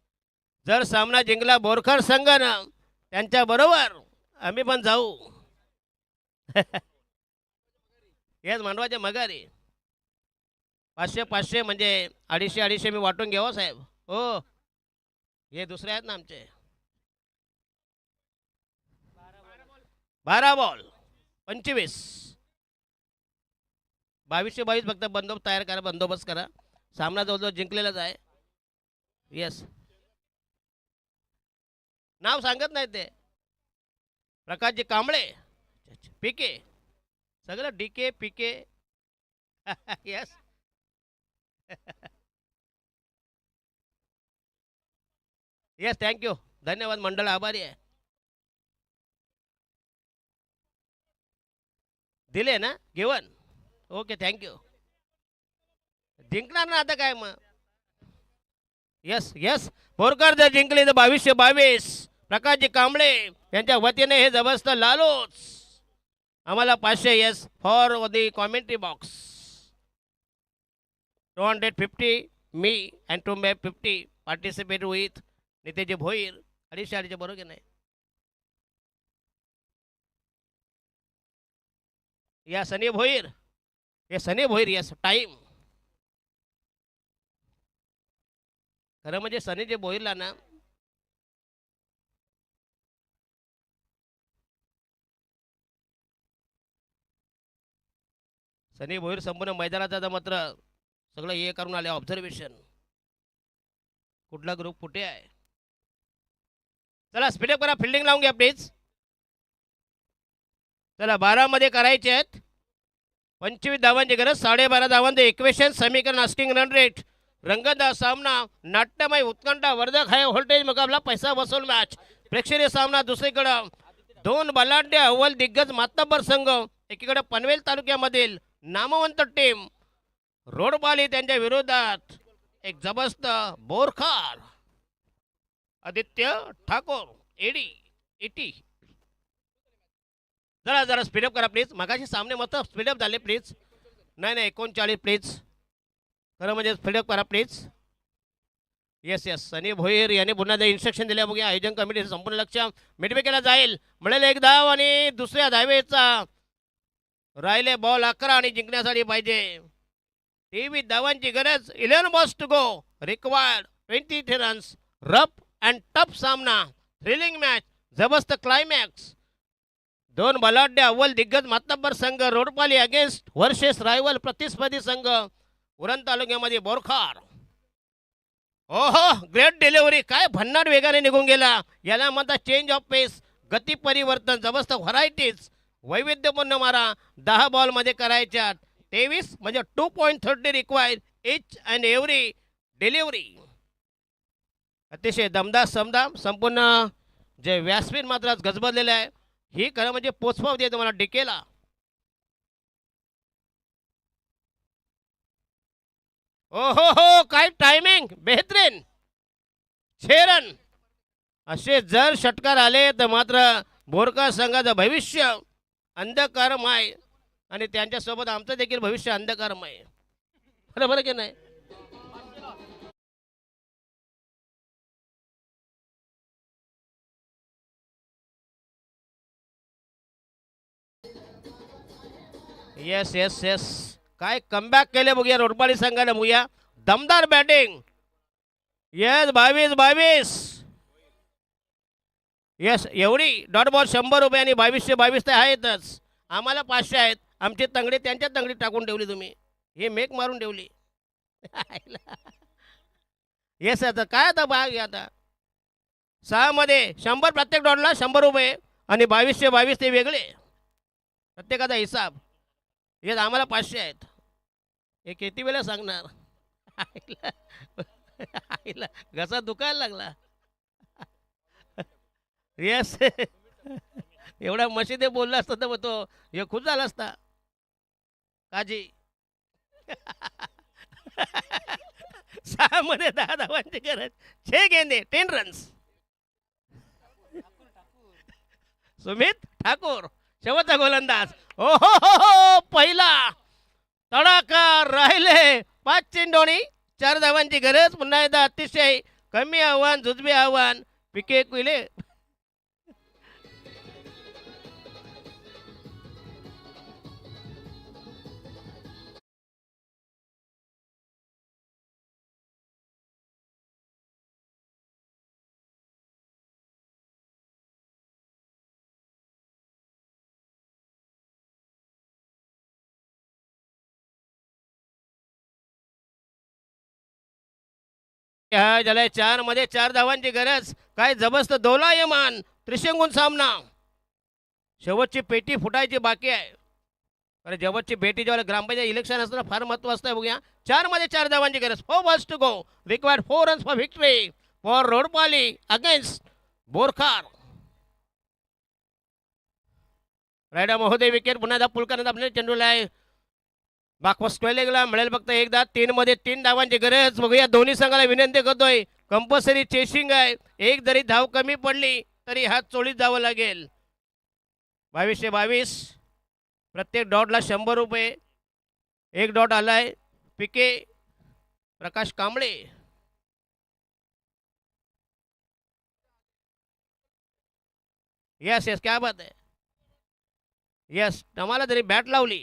जर सामना जिंकला बोरकर संघानं त्यांच्या बरोबर आम्ही पण जाऊ. हेच मांडवाचे मगारी 500 म्हणजे 250 मी वाटून घ्यावं साहेब. हो हे दुसरे आहेत ना आमचे. 12 बॉल 25 22-22 फक्त बंदोबस्त तयार करा. बंदोबस्त करा. सामना जवळजवळ जिंकलेलाच आहे. येस नाव सांगत नाही ते. प्रकाशजी कांबळे, पीके, सगळं डीके पीके. येस. Yes, thank you. धन्यवाद, मंडळ आभारी आहे. दिले ना घेऊन. Okay, thank you. जिंकणार ना आता काय मग. येस येस, बोरकर जर जिंकले तर 2222 प्रकाशजी कांबळे यांच्या वतीने हे जबरदस्त लालोच. आम्हाला 500 yes for the commentary box. 250 मी अँड 250 पार्टिसिपेट विथ नितेजी भोईर. 250 बरोबर की नाही. या सनी भोईर, हे सनी भोईर. Yes, time. खरं म्हणजे सनी जे भोईरला ना, सनी भोईर संपूर्ण मैदानाचा आता मात्र सगळं हे करून आले ऑब्झर्वेशन. कुठला ग्रुप कुठे आहे. चला स्पीडअप करा, फिल्डिंग लावून घ्या प्लीज. चला 12 मध्ये करायचे आहेत. 25 धावांची गरज. 12.5 धावांचं इक्वेशन समीकरण. Asking run rate. रंगतदार सामना, नाट्यमय उत्कंठा, वर्धक हाय व्होल्टेज मुकाबला, पैसा वसूल मॅच. प्रेक्षणीय सामना. दुसरीकडं दोन बलाढ्य अव्वल दिग्गज मातब्बर संघ. एकीकडे पनवेल तालुक्यामधील नामवंत टीम रोडबाली त्यांच्या विरोधात एक जबरदस्त बोरखार आदित्य ठाकोर एडी इटी. जरा जरा स्पीडअप करा प्लीज. मगाशी सामने मस्त स्पीडअप झाले प्लीज. नाही 39 प्लीज. खरं म्हणजे स्पीडअप करा प्लीज. येस येस, सनी भोईर यांनी पुन्हा इन्स्ट्रक्शन दिल्या. बघूया आयोजन कमिटीचं संपूर्ण लक्ष मिडविकेला जाईल. मिळेल एक धाव आणि दुसऱ्या धावेचा राहिले बॉल 11 आणि जिंकण्यासाठी पाहिजे 23 धावांची गरज. 11 balls to go. Required 23 runs. Rough and tough सामना, थ्रिलिंग मॅच, जबरदस्त क्लायमॅक्स. दोन बलाढ्य अव्वल दिग्गज मातब्बर संघ रोडपाली अगेन्स्ट वर्सेस रायवल प्रतिस्पर्धी संघ उरण तालुक्यामध्ये बोरखार. ओहो, ग्रेट डिलिव्हरी. काय भन्नाट वेगाने निघून गेला. याला म्हणतात चेंज ऑफ पेस, गती परिवर्तन, जबरदस्त व्हरायटीज, वैविध्यपूर्ण मारा. 10 बॉलमध्ये करायच्या 23 म्हणजे 2.30 required each and every delivery. अतिशय दमदार समदाम. संपूर्ण जे व्यासपीठ मात्र आज गजबजलेलं आहे. ही खरं म्हणजे पोचपाव दे तुम्हाला डिकेला. ओ हो, काय टायमिंग बेहतरीन. 6 रन. असे जर षटकार आले तर मात्र बोरकर संघाचं भविष्य अंधकारमय आणि त्यांच्यासोबत आमचं देखील भविष्य अंधकारमय. बरोबर की नाही. येस येस येस, काय कमबॅक केले बघूया रोडपाडी संघाने. बघूया दमदार बॅटिंग. येस 22-22. येस, एवढी डॉट बॉल 100 रुपये आणि 2222 ते आहेतच. आम्हाला 500 आहेत. आमची तंगडी त्यांच्या तंगडीत टाकून ठेवली तुम्ही. हे मेक मारून ठेवली. येस, आता काय आता भाग आता 6 मध्ये 100 प्रत्येक डॉटला 100 रुपये आणि 2222 ते वेगळे प्रत्येकाचा हिसाब. येस, आम्हाला 500 आहेत. हे किती वेळा सांगणार. आईला आईला घसा दुखायला लागला. येस. एवढा मशीदे बोलला असता तर तो हे खुश झाला असता. काजी. 6 मध्ये 10 धावांची गरज. 6 गेंदे 10 रन्स. सुमित ठाकूर शेवटचा गोलंदाज. ओ हो, पहिला तडाखा. राहिले 5 चेंडोनी 4 धावांची गरज. पुन्हा एकदा अतिशय कमी आव्हान, जुजबी आव्हान. पिके कुले. ज्याला 4 मध्ये 4 धावांची गरज. काय जबरदस्त दोलायमान त्रिशंकून सामना. शेवटची पेटी फुटायची बाकी आहे. अरे शेवटची पेटी जेव्हा ग्रामपंचायत इलेक्शन असताना फार महत्व असतं. बघूया 4 मध्ये 4 धावांची गरज. 4 balls to go. Required 4 runs for victory for Rodpali against Borkhar. रायडा महोदय विकेट पुन्हा एकदा पुलकरनंतर आपल्याला चेंडूला आहे. बाकवास टोयलेला मिळेल फक्त एकदा. 3 मध्ये 3 धावांची गरज. बघूया दोन्ही संघाला विनंती करतोय. कंपल्सरी चेसिंग आहे. एक जरी धाव कमी पडली तरी हात चोळीत जावं लागेल. 22-22. प्रत्येक डॉटला 100 रुपये. एक डॉट आलाय पिके प्रकाश कांबळे. यस यस क्या बात आहे. यस आम्हाला तरी बॅट लावली.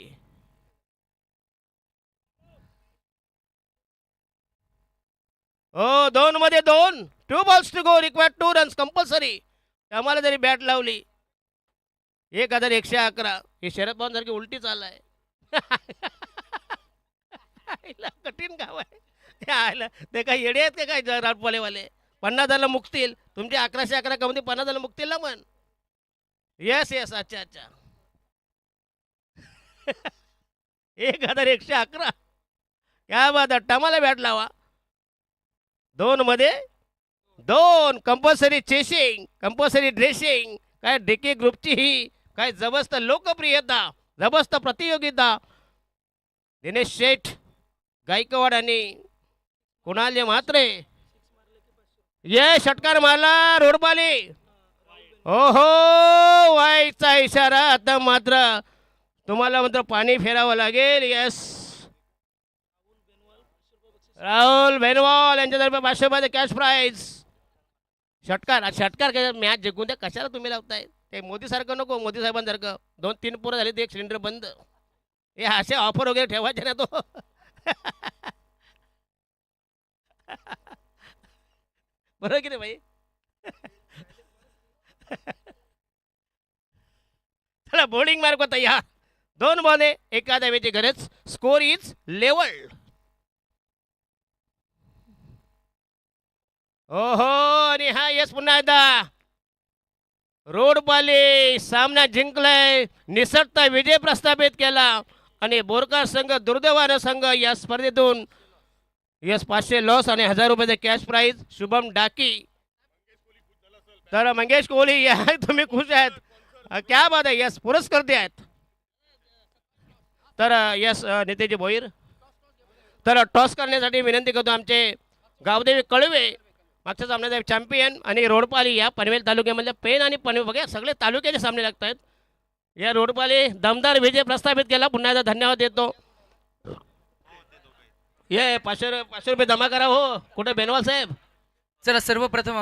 हो 2 मध्ये 2. 2 balls to go. Required 2 runs compulsory. आम्हाला तरी बॅट लावली. 1111. हे शरद पवार सारखी उलटी चाललाय. कठीण गाव आहे. ते काय येडे आहेत का काय राटपालेवाले. 50,000 मुकतील. तुमचे 1111 कमध्ये 50,000 मुकतील ना मन. येस येस अच्छा अच्छा. 1111. क्या बात आहे. टमाला बॅट लावा. 2 मध्ये 2. Compulsory chasing compulsory dressing. काय डेके ग्रुपची ही काय जबरदस्त लोकप्रियता जबरदस्त प्रतियोगिता. दिनेश शेठ गायकवाड आणि कुणाल म्हात्रे. ये षटकार मारला रोडबाली. ओहो व्हायचा इशारा. आता मात्र तुम्हाला मात्र पाणी फेरावं लागेल. यस राहुल बेनवाल यांच्यातर्फे 500 रुपयाचे कॅश प्राईज. षटकार षटकार काय मॅच जिंकून द्या. कशाला तुम्ही लावताय. ते मोदी सारखं नको. मोदी साहेबांसारखं 2-3 पोरं झाली ते 1 सिलेंडर बंद. हे असे ऑफर वगैरे ठेवायचे ना तो. बरोबर की नाही भाई. चला बॉलिंग मार्क तयार. 2 बॉले 1 धावेची गरज. Score is level. ओहो आणि हा यस पुन्हा एकदा रोडपाली सामना जिंकलाय. निसटता विजय प्रस्थापित केला आणि बोरकर संघ दुर्दैवानं संघ या स्पर्धेतून यस 500 लॉस आणि 1000 रुपयाचे कॅश प्राईज. शुभम डाकी. तर मंगेश कोहली या तुम्ही खुश आहेत. क्या बात आहे. यस पुरस्कर्ते आहेत. तर यस नितेजी भोईर. तर टॉस करण्यासाठी विनंती करतो आमचे गावदेवी कळवे मागच्या सामन्याचा चॅम्पियन आणि रोडपाली या पनवेल तालुक्यामधल्या पेन आणि पनवेल बघा सगळे तालुक्याचे सामने लागत आहेत. या रोडपाली दमदार विजय प्रस्थापित केला. पुन्हा एकदा धन्यवाद देतो. ये 500 रुपये जमा करा हो. कुठे बेनवाल साहेब. चला सर्वप्रथम